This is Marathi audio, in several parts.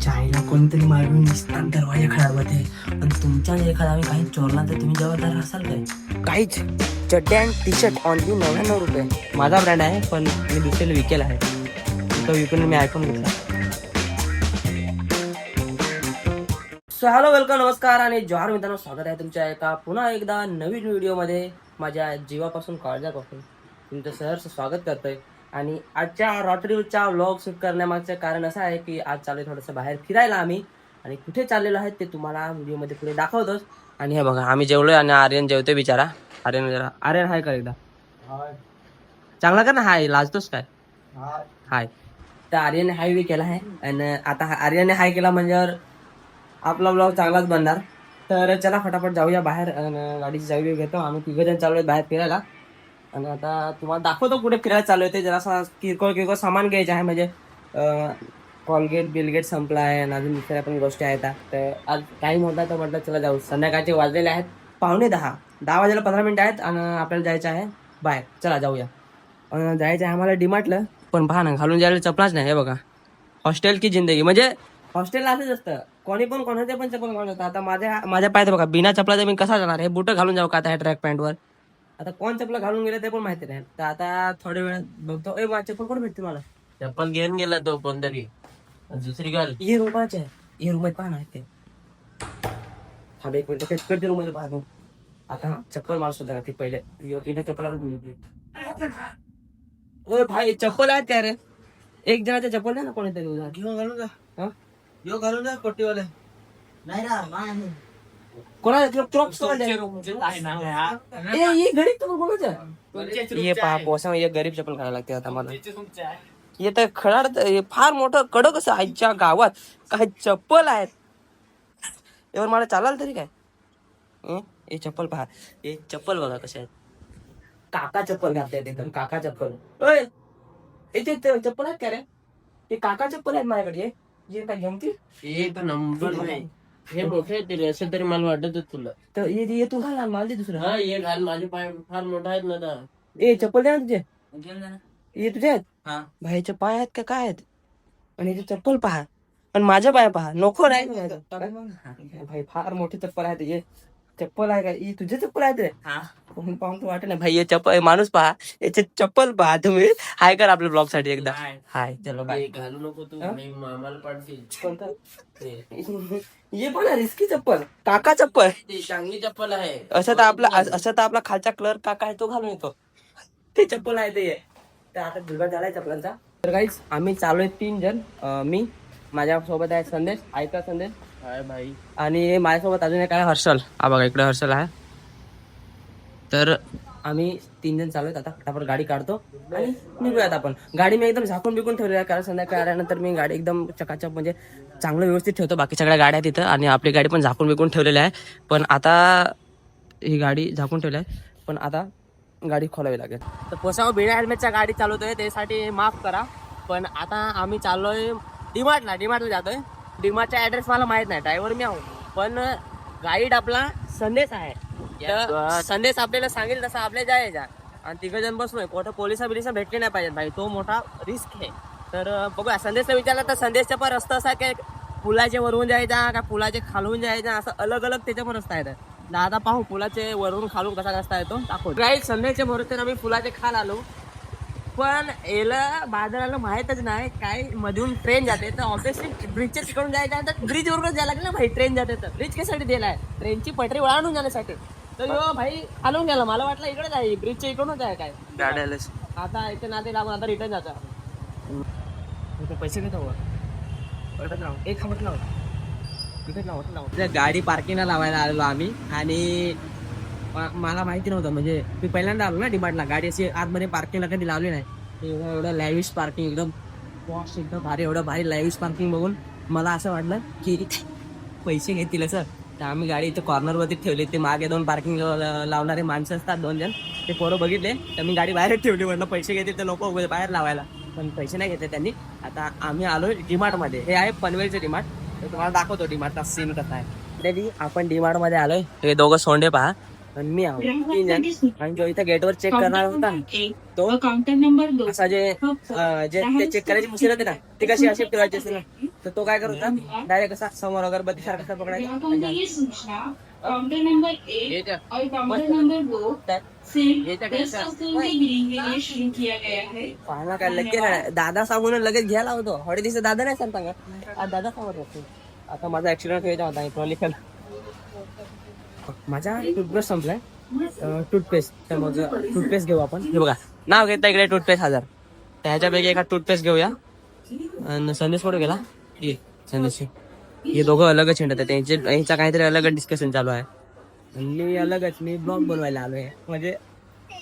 चायला कोणतरी मारून निसतात दरवाजा खराब होते. आणि तुमच्या एखादा आम्ही काही चोरला तर तुम्ही जबाबदार असाल काय? काहीच. चड्डे आणि टी शर्ट ऑनली 99 रुपये. माझा ब्रँड आहे पण मी दुसऱ्याला विकेल आहे. तो विकून मी आयफोन घेतला. सो हॅलो, वेलकम, नमस्कार आणि जोहार मित्रांनो, स्वागत आहे तुमच्या एका पुन्हा एकदा नवीन व्हिडिओमध्ये. माझ्या जीवापासून काळजापासून तुमचं सहर्ष स्वागत करतोय. आणि आजच्या रात्रीच्या व्लॉग शूट करण्यामागचं कारण असं आहे की आज चालू आहे थोडंसं बाहेर फिरायला आम्ही. आणि कुठे चाललेलो आहे ते तुम्हाला व्हिडिओमध्ये पुढे दाखवतोच. आणि हे बघा, आम्ही जेवलोय आणि आर्यन जेवतोय बिचारा. आर्यन हाय कर एकदा, चांगला कर ना. हाय, लाजतोस काय? हाय. तर आर्यन हाय केला आहे. आणि आता आर्यनने हाय केला म्हणजे आपला ब्लॉग चांगलाच बनणार. तर चला फटाफट जाऊया बाहेर. गाडीची चावी घेतो. आम्ही तिघजण चालू आहेत बाहेर फिरायला. आणि आता तुम्हाला दाखवतो कुठे फिरायला चालू आहे. ते जरासा किरकोळ सामान घ्यायचं आहे. म्हणजे कॉलगेट बिलगेट संपला आहे आणि अजून दुसऱ्या पण गोष्टी आहेत. तर आज टाईम होता तर म्हटलं चला जाऊ. संध्याकाळचे वाजलेले आहेत 9:45 वाजायला 15 मिनिटं आहेत. आणि आपल्याला जायचं आहे बाहेर. चला जाऊया. जायचं आहे आम्हाला डीमार्टला. पण पहा ना, घालून जायला चपलाच नाही. हे बघा, हॉस्टेल की जिंदगी. म्हणजे हॉस्टेलला असंच असतं, कोणी पण कोणाचे पण चप्पल घालून जातं. आता माझ्या पायात बघा, बिना चपलाचं मी कसा जाणार? हे बुटं घालून जाऊ का आता ह्या ट्रॅक पॅन्टवर? आता कोण चप्पल घालून गेले ते पण माहिती नाही. तर आता थोड्या वेळात बघतो. ए, चप्पल कोण भेटते मला? चप्पल घेऊन गेला तो कोणतरी दुसरी गाल. ये रूमाचे आहे. ये रूम पाहा ना ते. थांब एक मिनिट, करते रूम मध्ये पाहतो. आता चप्पल मला सुद्धा ती पहिले चप्पल. ओ भाई, चप्पल आहेत त्या रे. एक जणाच्या चप्पल नाही ना कोणीतरी उद्या घेऊन घालून जा. हा? यो घालून जा पट्टीवाले. नाही ना, कोणाला क्रॉक्स ये पहा, पोसा ये गरीब चप्पल घालायला लागते आता मला. ये तर खडाड, फार मोठं कडक असं आईच्या गावात काय चप्पल आहेत. एवढं मला चालाल तरी काय? हे चप्पल पहा, हे चप्पल बघा कसे आहेत. काका चप्पल घालतायत एकदम. काका चप्पल. ते चप्पल आहेत का रे? ते काका चप्पल आहेत माझ्याकडे. हे काय जमतील? एक नंबर नाही. हे मोठे तरी असेल तरी मला वाटत तुला. तर ये तू घाल, मला दे दुसरं. हा, ये घाल. माझे पाय फार मोठा आहेत ना. ए, चप्पल द्या ना तुझे. ये तुझे आहेत हा, भाईचे पाय आहेत का काय आहेत? आणि याचे चप्पल पहा आणि माझ्या पाय पहा. नको नाही भाई, फार मोठी चप्पल आहे तुझे. चप्पल आहे का? तुझे चप्पल आहेत रे? पाहून तर वाटत नाही भाई. हे चप्पल माणूस पहा, याचे चप्पल पहा तुम्ही. हाय कर आपल्या ब्लॉग साठी एकदा. हाय, चलो बाय. घालू नको तू, आम्हाला पाडतील. कोणतं? ये पण रिस्की चप्पल, काका चप्पल. ती चांगली चप्पल आहे. असं तर आपला खालचा क्लर्क काका आहे, तो घालून येतो. ते चप्पल आहे ते. तर आता जुगाड झालाय चप्पलांचा. तर गाईज, आम्ही चालू आहे 3 जण. मी, माझ्यासोबत आहे संदेश, ऐका संदेश. हाय भाई. आणि माझ्यासोबत अजून एक आहे हर्षल. हा बघा, इकडे हर्षल आहे. तर आम्ही 3 जण चालू आहेत. आता फटाफट गाडी काढतो आणि निघूयात आपण. गाडी मी एकदम झाकून बिकून ठेवली आहे, कारण संध्याकाळी आल्यानंतर मी गाडी एकदम चकाचक म्हणजे चांगलं व्यवस्थित ठेवतो. बाकी सगळ्या गाड्या तिथं आणि आपली गाडी पण झाकून बिकून ठेवलेली आहे. पण आता ही गाडी झाकून ठेवली आहे, पण आता गाडी खोलावी लागेल. तर पोसाव बिना हेल्मेटच्या गाडी चालवतोय, त्यासाठी माफ करा. पण आता आम्ही चाललोय डीमार्टला जातोय. डीमार्टचा ऍड्रेस मला माहित नाही, ड्रायव्हर मी आहो, पण गाईड आपला संदेश आहे. तर संदेश आपल्याला सांगेल तसं आपल्या जायचा. आणि 3 जण बसलोय. कुठं पोलिसा भेटले नाही पाहिजेत भाई, तो मोठा रिस्क आहे. तर बघूया, संदेशला विचारला तर संदेशचा पण रस्ता असा की पुलाचे वरून जायचा का पुलाचे खालून जायचा, असं अलग अलग त्याच्या पण रस्ता आहे. आता पाहू पुलाचे वरून खालून कसा रस्ता येतो दाखव. गाईड, संदेशच्या भरोश्याने आम्ही पुलाचे खाल आलो. पण याला बाजाराला माहीतच नाही काय मधून ट्रेन जाते. तर ऑब्विसली ब्रिजच्या तिकडून जायचं तर ब्रिज वरूनच जायला लागेल ना भाई. ट्रेन जाते तर ब्रिज कशासाठी दिलाय? ट्रेनची पटरी वळावून जाण्यासाठी. तर यो भाई खालून गेला. मला वाटलं इकडेच आहे, ब्रिजच्या इकडूनच आहे काय गाड्याला. आता इथे नाते लागून आता रिटर्न जातो. पैसे घेतो एक खामत गाडी पार्किंगला लावायला आलेलो आम्ही. आणि मला माहिती नव्हतं, म्हणजे मी पहिल्यांदा आलो ना डीमार्टला. गाडी अशी आतमध्ये पार्किंगला कधी लावली नाही. एवढं लॅविश पार्किंग, एकदम पॉश, एकदम भारी. एवढं भारी लॅविश पार्किंग बघून मला असं वाटलं की पैसे घेतील असं. तर आम्ही गाडी इथे कॉर्नरवरती ठेवली. ते मागे 2 पार्किंग लावणारे माणसं असतात, 2 जण. ते पोरं बघितले तर मी गाडी बाहेर ठेवली. म्हटलं पैसे घेतील तर लोक बाहेर लावायला, पण पैसे नाही घेतले त्यांनी. आता आम्ही आलोय डीमार्टमध्ये. हे आहे पनवेलचं डीमार्ट. तर तुम्हाला दाखवतो डीमार्टचा सीन कसा आहे. आपण डीमार्टमध्ये आलोय. हे दोघं सोंडे पहा. आणि मी आहो 3 जण. आणि जो इथं गेटवर चेक करणार होता तो काउंटर नंबर 2 असा जे ते चेक करायची मशीन होते ना ती कशी अशी ठेवायची असते ना तर तो काय करत होता डायरेक्ट असा समोर अगरबत्ती सारखा पकडायचा काउंटर नंबर 1 और काउंटर नंबर 2 से 10 ग्रीन के लिए शुरू किया गया है. पाहला काय लगेच दादा सांगून लगेच घ्यायला होतो हॉडे दिवस दादा नाही सांगता का आज दादा सांगत होते. आता माझा ऍक्सिडेंट व्हायचा होता ट्रॉलिकल. माझा टूथब्रश संपलाय टूथपेस्ट तर मग टूथपेस्ट घेऊ आपण. हे बघा नाव घेता इकडे टूथपेस्ट 1000 त्याच्यापैकी एका टूथपेस्ट घेऊया. आणि संदेश कुठे गेला ये संदेश हे दोघं अलगच हिंडत आहे यांचा काहीतरी अलगच डिस्कशन चालू आहे. मी अलगच मी ब्लॉग बनवायला आलो आहे म्हणजे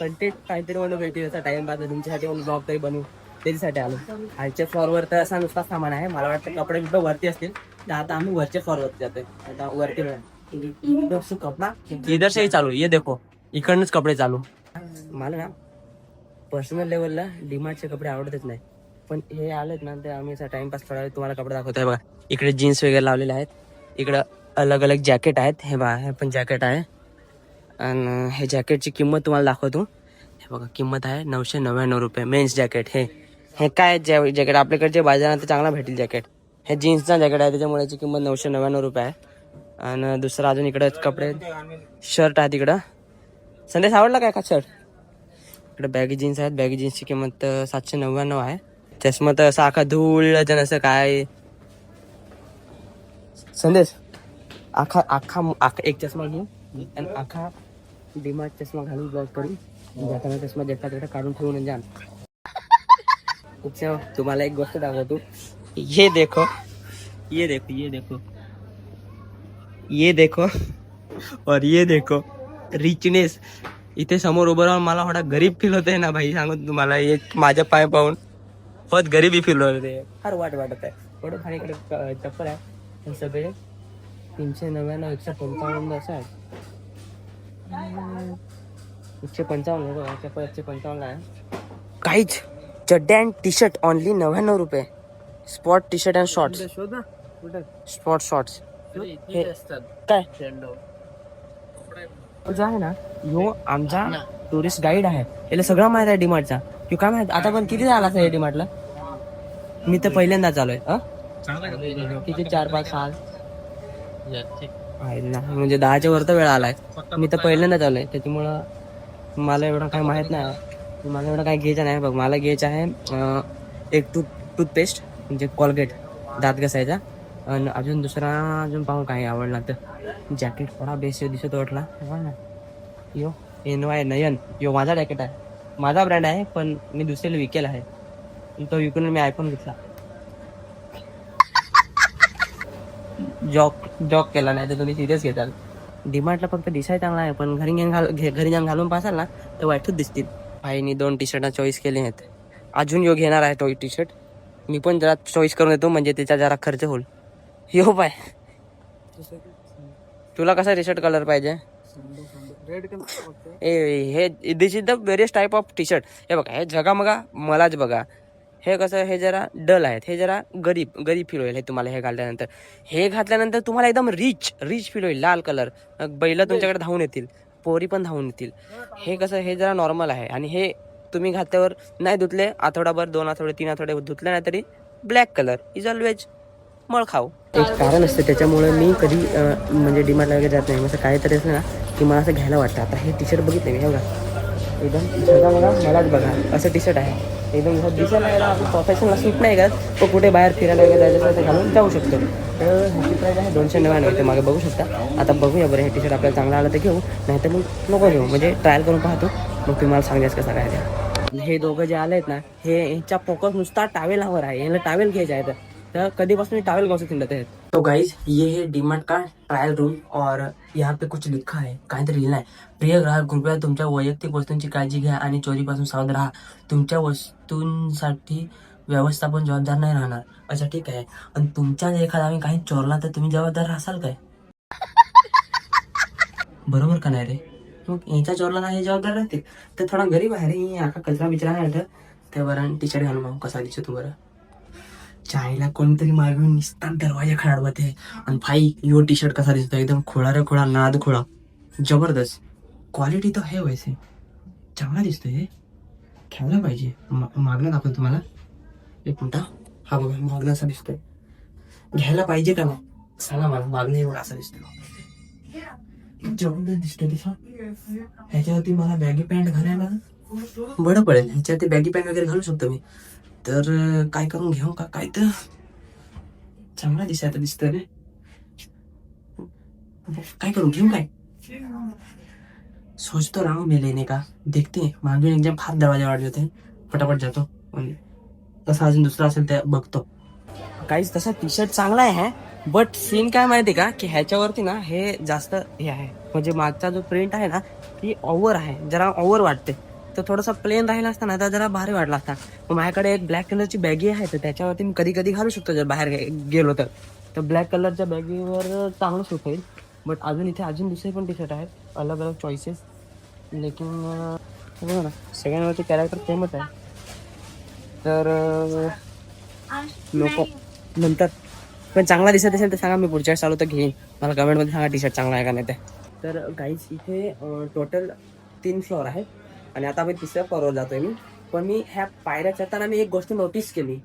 कंटेंट काहीतरी म्हणून भेटेल असा टाइम पास तुमच्यासाठी म्हणून ब्लॉग तरी बनवू त्याच्यासाठी आलो. खालच्या फ्लोअरवर तर असा नुसता सामान आहे मला वाटतं कपडे कुठं वरती असतील तर आता आम्ही वरच्या फ्लोअरवरती जातोय. आता वरती कपडा इधर से ही चालू ये देखो इकडनंच कपडे चालू. मला ना पर्सनल लेवलला डीमार्टचे कपडे आवडतच नाही पण हे आलेत ना ते आम्ही असा टाइमपास करायला तुम्हाला कपडे दाखवतोय. बघा इकडे जीन्स वगैरे लावलेले आहेत इकडं अलग अलग जॅकेट आहेत. हे बघा हे पण जॅकेट आहे आणि हे जॅकेटची किंमत तुम्हाला दाखवतो. हे बघा किंमत आहे 999 रुपये मेन्स जॅकेट. हे काय जॅकेट आपल्याकडचे बाजारात ते चांगला भेटेल जॅकेट. हे जीन्सचा जॅकेट आहे त्याच्यामुळे याची किंमत 999 रुपये आहे. आणि दुसरं अजून इकडे कपडे शर्ट आहेत इकडं. संदेश आवडला काय का शर्ट इकडे बॅगी जीन्स आहेत बॅगी जीन्सची किंमत 799 आहे. चष्मा तर असा आखा धूळ असं काय संदेश आखा आखा एक चष्मा घेऊ आणि आखा डीमार्ट चष्मा घालून ब्लॉग करून जाताना चष्मा देखता तिकडे काढून ठेवून जाण. तुम्हाला एक गोष्ट दाखवतो. ये देखो ये देखो ये देखो ये देखो और ये देखो रिचनेस. इथे समोर उभं राहून मला थोडा गरीब फील होतंय ना भाई सांगू तुम्हाला. एक माझ्या पाय पाहून बहुत गरीबी फील होते फार वाटत आहे. थोडं खाली इकडे चप्पल आहे सगळे 399 155 असं आहे 155 चप्पल 155 आहे. काहीच चड्ड्या अँड टी शर्ट ओनली 99 रुपये. Spot T shirt and shorts spot shorts काय जो आहे ना यो आमचा टुरिस्ट गाईड आहे याला सगळं माहित आहे डीमार्टचा. किंवा काय माहित आता पण किती झाला आहे डीमार्टला. मी तर पहिल्यांदा चालू आहे किती 4-5 साल म्हणजे 10च्या वर तर वेळ आलाय. मी तर पहिल्यांदा चालू आहे त्याच्यामुळं मला एवढं काही माहित नाही. मला एवढं काही घ्यायचं नाही. बघ मला घ्यायचं आहे एक टूथपेस्ट म्हणजे कोलगेट दात घासायचा आणि अजून दुसरा अजून पाहून काही आवडला तर जॅकेट थोडा बेस्ट दिसत वाटला ना यो NY नयन यो माझा जॅकेट आहे माझा ब्रँड आहे पण मी दुसऱ्याला विकेला आहे. तो विकून मी आयफोन घेतला. जॉक केला नाही तर तुम्ही सिरियस घेताल. डीमार्टला फक्त दिसाय चांगला आहे पण घरी जाऊन घालून पासाल ना तर वाईटच दिसतील. भाईनी 2 टी शर्ट चॉईस केले आहेत. अजून यो घेणार आहे तो टी शर्ट. मी पण जरा चॉईस करून येतो म्हणजे त्याचा जरा खर्च होईल. यो पाय तुला कसा टी शर्ट कलर पाहिजे. हे this is the various type of T shirt. हे बघा हे झगामगा मलाच बघा हे कसं हे जरा डल आहेत हे जरा गरीब फील होईल. हे तुम्हाला हे घातल्यानंतर हे घातल्यानंतर तुम्हाला एकदम रिच फील होईल. लाल कलर बैल तुमच्याकडे धावून येतील पोरी पण धावून येतील. हे कसं हे जरा नॉर्मल आहे आणि हे तुम्ही घातल्यावर नाही धुतले आठवडाभर 2 आठवडे 3 आठवडे धुतले नाही तरी ब्लॅक कलर इज ऑलवेज मळ खाऊ. एक कारण असते त्याच्यामुळे मी कधी म्हणजे डीमार्टला वगैरे जात नाही. असं काहीतरी असलं ना की मला असं घ्यायला वाटतं. आता हे टी शर्ट बघितलं मी हे बघा एकदम सगळं मला मलाच बघा असं टी शर्ट आहे एकदम दिसायला आपण प्रोफेशनल सूट नाही का तो कुठे बाहेर फिरायला वगैरे जायचं असं ते घालून जाऊ शकतो. तर ह्याची प्राईस आहे 299 ते मागे बघू शकता. आता बघूया बरं हे टी शर्ट आपल्याला चांगला आलं तर घेऊ नाही तर मग नको घेऊ म्हणजे ट्रायल करून पाहतो मग तुम्हाला सांगायचं कसं काय ते. हे दोघं जे आले आहेत ना हे यांचा फोकस नुसता टावेलावर आहे. यांना टावेल घ्यायचं आहे तर कधीपासून टावेल गाँव से हिंडत हैं. तो गाइज ये है डीमार्ट का ट्रायल रूम और यहाँ पे कुछ लिखा है काहीतरी लिहिलं आहे. प्रिय ग्राहक कृपया तुमच्या वैयक्तिक वस्तूंची काळजी घ्या आणि चोरीपासून सावध राहा. तुमच्या वस्तूंसाठी व्यवस्थापन जबाबदार नाही राहणार. अच्छा ठीक आहे. आणि तुमच्या एखादा आम्ही काही चोरला तर तुम्ही जबाबदार राहाल काय. बरोबर का नाही रे. मग यांच्या चोरला नाही जबाबदार राहतील तर थोडा गरीब आहे रे. आका कचरा बिचरा नाही वाटत त्या बरं टी शर्ट घालून कसा दिसतो बरं. चायला कोणतरी मागून निसतात दरवाजा खडाडवते आणि भाई यो टी शर्ट कसा दिसतो एकदम खोळा रे खोळा नाद खोळा जबरदस्त. क्वालिटी तर आहे वैसे चांगला दिसतोय हे. घ्यायला पाहिजे. मागणं दाखवतो तुम्हाला एक मिनिट. हा बघा मागणं असा दिसतोय. घ्यायला पाहिजे का नाही सांगा मला. मागणं एवढं असं दिसतोय जेवढं दिसतंय तसं. ह्याच्यावरती मला बॅगी पॅन्ट घालायला बरं पडेल. ह्याच्यावरती बॅगी पॅन्ट वगैरे घालू शकतो मी. तर काय करून घेऊ का काय तर चांगला दिसायला दिसतोय रे. काय करू घेऊ काय सोचतो राहू मी लेने का. देखते मागून एकदम फार दरवाजा वाढले होते. फटाफट जातो. तसा अजून दुसरा असेल ते बघतो. काहीच तसा टी शर्ट चांगला आहे. बट सीन काय माहिती का की ह्याच्यावरती ना हे जास्त हे आहे. म्हणजे मागचा जो प्रिंट आहे ना ती ओव्हर आहे. जरा ओव्हर वाटते. तर थोडासा प्लेन राहिला असता ना तर जरा भारी वाटला असता. मग माझ्याकडे एक ब्लॅक कलरची बॅगी आहे तर त्याच्यावरती मी कधी कधी घालू शकतो जर बाहेर गेलो तर ब्लॅक कलरच्या बॅगीवर चांगलं सूट होईल. बट अजून इथे अजून दुसरे पण टी शर्ट आहेत अलग अलग चॉईसेस. लेकिन बघा ना सगळ्यांवरती कॅरेक्टर सेमच आहे. तर नको नंतर पण चांगला दिसत असेल तर सांगा. मी पुढच्या वेळेस चालू तर घेईन. मला कमेंटमध्ये सांगा टी शर्ट चांगला आहे का नाही ते. तर गाईज इथे टोटल 3 फ्लोअर आहेत आणि आता मी 3ऱ्या फ्लोअरवर जातोय मी. पण मी ह्या पायऱ्या चढताना मी एक गोष्ट नोटीस केली.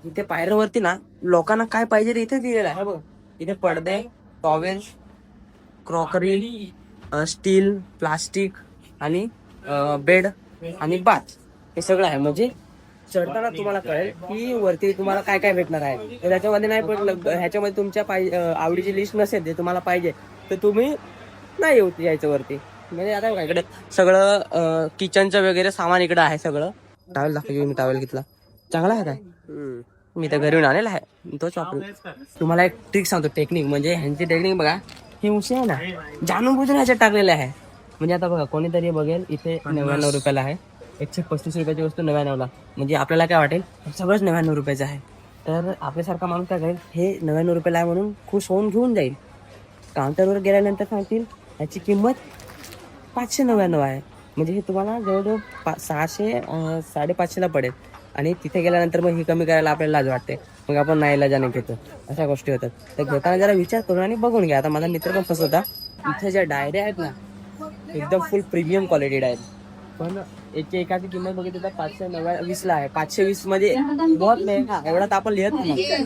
इथे पायऱ्यावरती ना लोकांना काय पाहिजे ते इथे दिलेलं आहे बघ. इथे पडदे, टॉवेल, क्रॉकरी, स्टील, प्लास्टिक आणि बेड आणि बाथ हे सगळं आहे. म्हणजे चढताना तुम्हाला कळेल की वरती तुम्हाला काय काय भेटणार आहे. तर त्याच्यामध्ये नाही पडलं ह्याच्यामध्ये तुमच्या आवडीची लिस्ट नसेल ते तुम्हाला पाहिजे तर तुम्ही नाही यायचं वरती. म्हणजे आता बघा इकडे सगळं किचनचं वगैरे सामान इकडे आहे सगळं. टॉवेल दाखवतो मी. टॉवेल घेतला चांगला आहे काय. मी तर घरून आणलेला आहे तोच वापरू. तुम्हाला एक ट्रिक सांगतो टेक्निक. म्हणजे ह्यांची टेक्निक बघा. हे उशी आहे ना जाणून बुजून ह्याच्यात टाकलेले आहे. म्हणजे आता बघा कोणीतरी बघेल इथे 99 रुपयाला आहे. 135 रुपयाची वस्तू 99ला. म्हणजे आपल्याला काय वाटेल सगळंच 99 रुपयाचं आहे. तर आपल्यासारखा माणूस काय करेल हे 99 रुपयाला आहे म्हणून खुश होऊन घेऊन जाईल. काउंटरवर गेल्यानंतर सांगतील ह्याची किंमत 599 आहे. म्हणजे हे तुम्हाला जवळजवळ 600 550ला पडेल. आणि तिथे गेल्यानंतर मग ही कमी करायला आपल्याला लाज वाटते. मग आपण नाही लाजाने घेतो. अशा गोष्टी होतात. तर घेताना जरा विचार करून आणि बघून घ्या. आता माझा मित्र पण फसवता. इथे ज्या डायऱ्या आहेत ना एकदम फुल प्रीमियम क्वालिटी आहेत. पण एकाची किंमत बघितली तर 520ला आहे. 520 मध्ये बहुत महंगा. एवढा तर आपण लिहत नाही.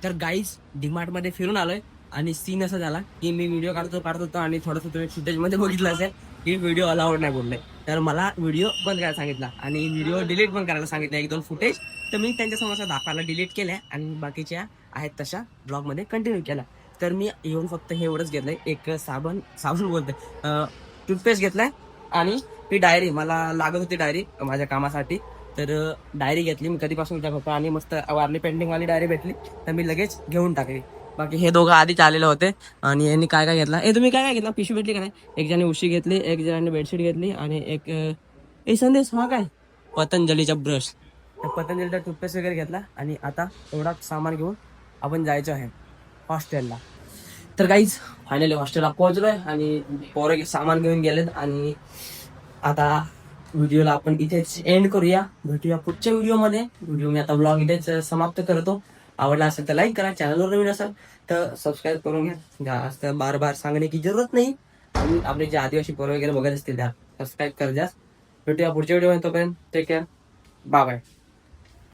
तर गाईज डीमार्ट मध्ये फिरून आलोय आणि सीन असा झाला की मी व्हिडिओ काढत होतो आणि थोडंसं तुम्ही फुटेज मध्ये बघितलं असेल की व्हिडिओ अलाउड नाही बोलले. तर मला व्हिडिओ बंद करायला सांगितला आणि व्हिडिओ डिलीट पण करायला सांगितलं 1-2 फुटेज. तर मी त्यांच्या समोर दाखवायला डिलीट केल्या आणि बाकीच्या आहेत तशा ब्लॉग मध्ये कंटिन्यू केला. तर मी येऊन फक्त हे एवढंच घेतलंय. एक साबण बोलतोय टूथपेस्ट घेतलाय आणि ही डायरी मला लागत होती डायरी माझ्या कामासाठी. तर डायरी घेतली. मी कधीपासून विचार होतो आणि मस्त वारली पेंटिंगवाली डायरी भेटली तर मी लगेच घेऊन टाकली. बाकी हे दोघं आधीच आलेले होते आणि यांनी काय काय घेतला. तुम्ही काय काय घेतला पिशवी भेटली का नाही. एक जणांनी उशी घेतली, एक जणांनी बेडशीट घेतली आणि एक संदेश हा काय पतंजलीचा ब्रश. पतंजलीचा टूथपेस्ट वगैरे घेतला आणि आता एवढा सामान घेऊन आपण जायचं आहे हॉस्टेलला. तर काहीच फायनली हॉस्टेलला पोहोचलोय आणि पोरं सामान घेऊन गेलेत आणि आता व्हिडिओला आपण इथेच एंड करूया. भेटूया पुढच्या व्हिडिओमध्ये. व्हिडिओ मी आता ब्लॉग इथेच समाप्त करतो. आवडला असेल तर लाईक करा. चॅनलवर नवीन असेल तर सबस्क्राईब करून घ्या. जास्त बार सांगणे की जरूरत नाही. आणि आपले जे आदिवासी पोरं वगैरे बघत असतील त्या सबस्क्राईब कर द्या. भेटूया पुढच्या व्हिडिओमध्ये. तोपर्यंत टेक केअर. बाय.